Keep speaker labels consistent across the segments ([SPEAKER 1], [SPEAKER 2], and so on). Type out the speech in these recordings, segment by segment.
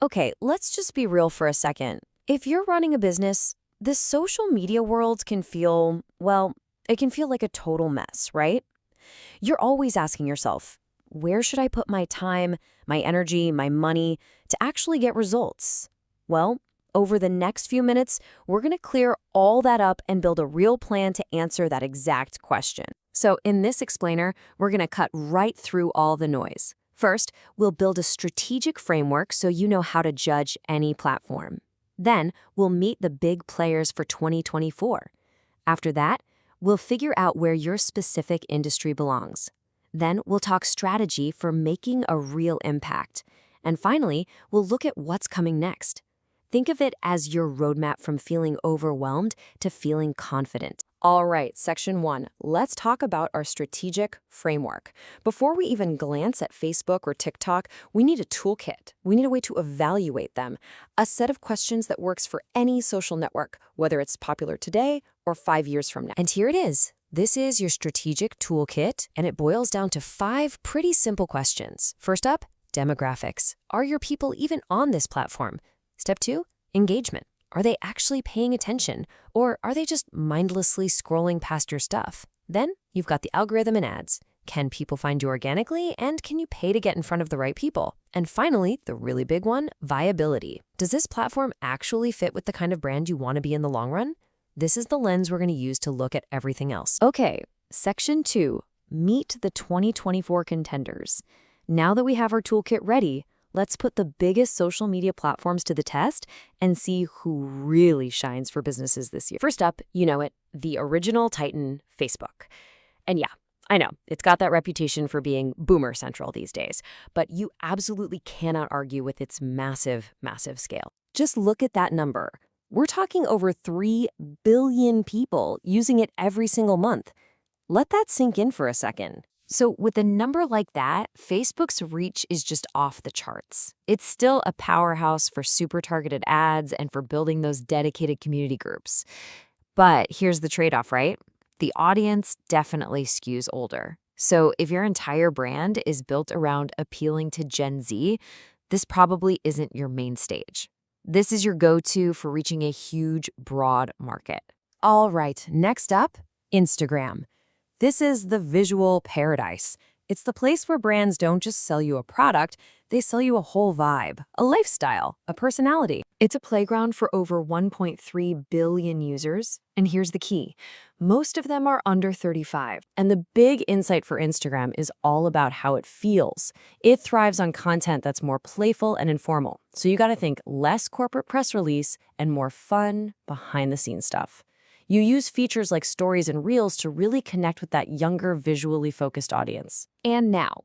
[SPEAKER 1] Okay, let's just be real for a second. If you're running a business, the social media world can feel, well, it can feel like a total mess, right? You're always asking yourself, where should I put my time, my energy, my money to actually get results? Well, over the next few minutes, we're going to clear all that up and build a real plan to answer that exact question. So in this explainer, we're going to cut right through all the noise. First, we'll build a strategic framework so you know how to judge any platform. Then, we'll meet the big players for 2024. After that, we'll figure out where your specific industry belongs. Then we'll talk strategy for making a real impact. And finally, we'll look at what's coming next. Think of it as your roadmap from feeling overwhelmed to feeling confident. All right, section 1. Let's talk about our strategic framework. Before we even glance at Facebook or TikTok, we need a toolkit. We need a way to evaluate them. A set of questions that works for any social network, whether it's popular today or 5 years from now. And here it is. This is your strategic toolkit, and it boils down to 5 pretty simple questions. First up, demographics. Are your people even on this platform? Step 2, engagement. Are they actually paying attention, or are they just mindlessly scrolling past your stuff? Then you've got the algorithm and ads. Can people find you organically, and can you pay to get in front of the right people? And finally, the really big one, viability. Does this platform actually fit with the kind of brand you want to be in the long run? This is the lens we're going to use to look at everything else. Okay, section 2, meet the 2024 contenders. Now that we have our toolkit ready, let's put the biggest social media platforms to the test and see who really shines for businesses this year. First up, you know it, the original titan, Facebook. And yeah, I know, it's got that reputation for being boomer central these days, but you absolutely cannot argue with its massive, massive scale. Just look at that number. We're talking over 3 billion people using it every single month. Let that sink in for a second. So with a number like that, Facebook's reach is just off the charts. It's still a powerhouse for super targeted ads and for building those dedicated community groups. But here's the trade-off, right? The audience definitely skews older. So if your entire brand is built around appealing to Gen Z, this probably isn't your main stage. This is your go-to for reaching a huge, broad market. All right, next up, Instagram. This is the visual paradise. It's the place where brands don't just sell you a product, they sell you a whole vibe, a lifestyle, a personality. It's a playground for over 1.3 billion users. And here's the key. Most of them are under 35. And the big insight for Instagram is all about how it feels. It thrives on content that's more playful and informal. So you got to think less corporate press release and more fun, behind-the-scenes stuff. You use features like stories and reels to really connect with that younger, visually focused audience. And now,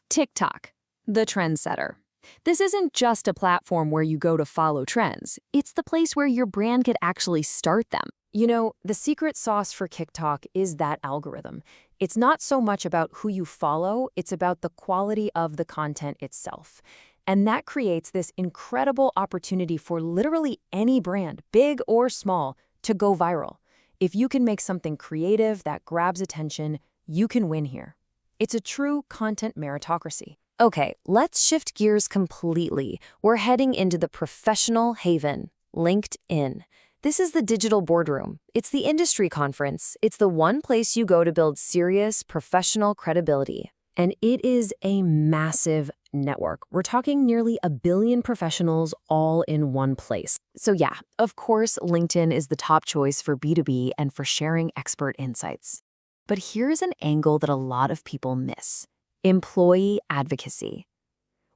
[SPEAKER 1] TikTok, the trendsetter. This isn't just a platform where you go to follow trends. It's the place where your brand could actually start them. You know, the secret sauce for TikTok is that algorithm. It's not so much about who you follow, it's about the quality of the content itself. And that creates this incredible opportunity for literally any brand, big or small, to go viral. If you can make something creative that grabs attention, you can win here. It's a true content meritocracy. Okay, let's shift gears completely. We're heading into the professional haven, LinkedIn. This is the digital boardroom. It's the industry conference. It's the one place you go to build serious professional credibility. And it is a massive network. We're talking nearly 1 billion professionals all in one place. So yeah, of course, LinkedIn is the top choice for B2B and for sharing expert insights. But here's an angle that a lot of people miss. Employee advocacy.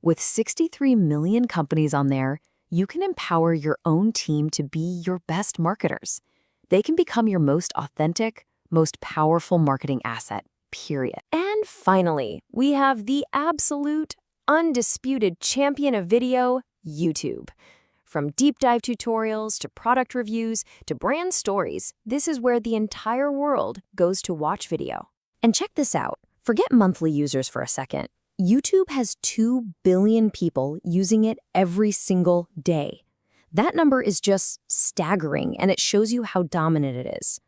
[SPEAKER 1] With 63 million companies on there, you can empower your own team to be your best marketers. They can become your most authentic, most powerful marketing asset, period. And finally, we have the absolute, undisputed champion of video, YouTube. From deep dive tutorials to product reviews to brand stories, this is where the entire world goes to watch video. And check this out. Forget monthly users for a second. YouTube has 2 billion people using it every single day. That number is just staggering, and it shows you how dominant it is.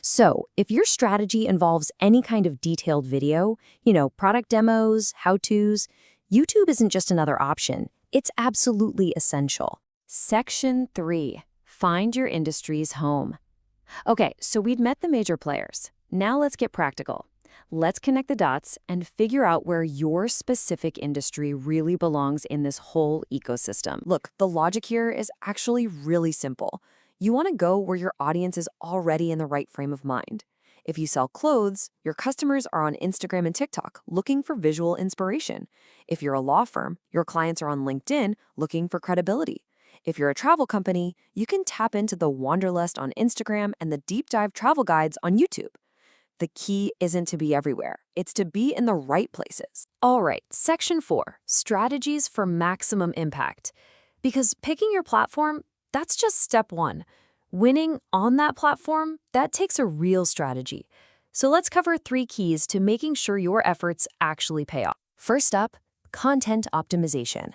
[SPEAKER 1] So, if your strategy involves any kind of detailed video, product demos, how-tos, YouTube isn't just another option. It's absolutely essential. Section 3. Find your industry's home. Okay, so we'd met the major players. Now let's get practical. Let's connect the dots and figure out where your specific industry really belongs in this whole ecosystem. Look, the logic here is actually really simple. You want to go where your audience is already in the right frame of mind. If you sell clothes, your customers are on Instagram and TikTok looking for visual inspiration. If you're a law firm, your clients are on LinkedIn looking for credibility. If you're a travel company, you can tap into the Wanderlust on Instagram and the deep dive travel guides on YouTube. The key isn't to be everywhere, it's to be in the right places. All right, section 4, strategies for maximum impact. Because picking your platform, that's just step 1. Winning on that platform, that takes a real strategy. So let's cover 3 keys to making sure your efforts actually pay off. First up, content optimization.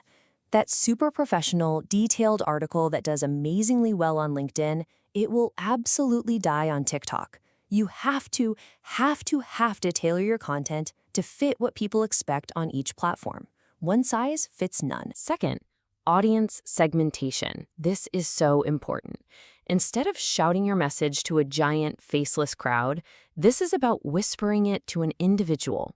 [SPEAKER 1] That super professional, detailed article that does amazingly well on LinkedIn, it will absolutely die on TikTok. You have to tailor your content to fit what people expect on each platform. One size fits none. Second, audience segmentation. This is so important. Instead of shouting your message to a giant, faceless crowd, this is about whispering it to an individual.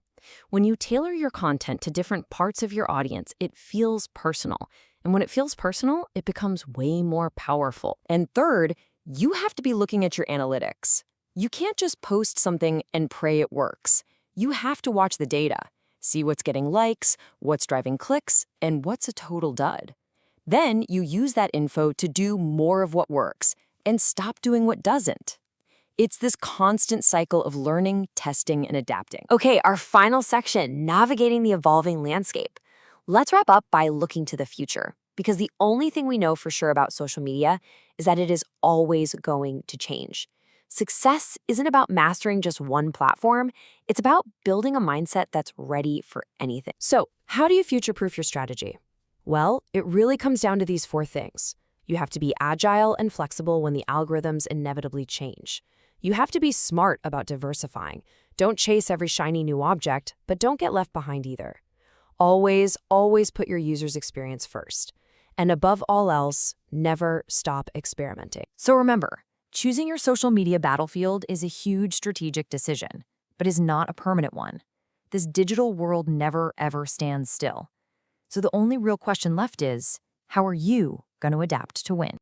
[SPEAKER 1] When you tailor your content to different parts of your audience, it feels personal. And when it feels personal, it becomes way more powerful. And third, you have to be looking at your analytics. You can't just post something and pray it works. You have to watch the data, see what's getting likes, what's driving clicks, and what's a total dud. Then you use that info to do more of what works and stop doing what doesn't. It's this constant cycle of learning, testing, and adapting. Okay, our final section, navigating the evolving landscape. Let's wrap up by looking to the future, because the only thing we know for sure about social media is that it is always going to change. Success isn't about mastering just one platform, it's about building a mindset that's ready for anything. So, how do you future-proof your strategy? Well, it really comes down to these 4 things. You have to be agile and flexible when the algorithms inevitably change. You have to be smart about diversifying. Don't chase every shiny new object, but don't get left behind either. Always put your user's experience first. And above all else, never stop experimenting. So remember, choosing your social media battlefield is a huge strategic decision, but is not a permanent one. This digital world never, ever stands still. So the only real question left is, how are you going to adapt to win?